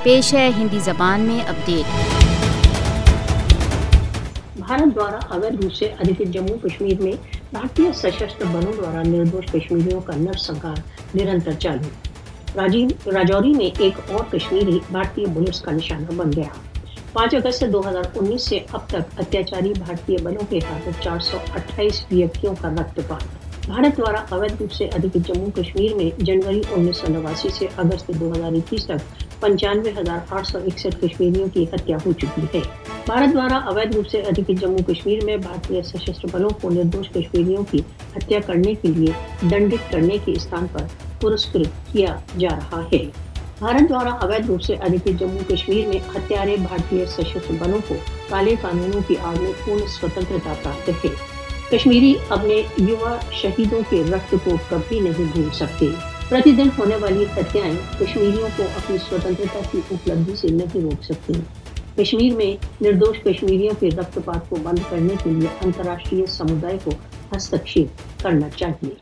پیش ہے ہندی زبان میں اپڈیٹ۔ بھارت دوارا اویدھ روپ سے ادھکت جموں کشمیر میں بھارتی سشستر بلوں دوارا نردوش کشمیریوں کا نرسنہار نرنتر چالو۔ راجوری میں ایک اور کشمیری بھارتی پولیس کا نشانہ بن گیا۔ 5 اگست 2019 سے اب تک اتیاچاری بھارتی بلوں کے ہاتھوں 428 ویکتیوں کا رکتپات۔ بھارت دوارا اویدھ روپ سے ادھکت جموں کشمیر میں جنوری 1989 سے اگست 2021 تک 95,861 کشمیریوں کی ہتیا ہو چکی ہے۔ بھارت دوارا اویدھ روپ سے ادھکت جموں کشمیر میں بھارتی سشستر بلوں کو نردوش کشمیریوں کی ہتیا کرنے کے لیے دنڈت کرنے کے استعمال پر پرسکرت کیا جا رہا ہے۔ بھارت دوارا اویدھ روپ سے ادھکت جموں کشمیر میں ہتھیارے بھارتی سشستر بلوں کو کالے قانونوں کی آڑ میں پورن سوتنترتا پراپت ہے۔ کشمیری اپنے یوا شہیدوں کے رکت کو کبھی نہیں بھول سکتے۔ پرتی دن ہونے والی ہتیائیں کشمیریوں کو اپنی سوتنترتا کی اپلبدھی سے نہیں روک سکتی۔ کشمیر میں نردوش کشمیریوں کے رکتپات کو بند کرنے کے لیے انترراشٹریہ سمودائے کو ہستکشیپ کرنا چاہیے۔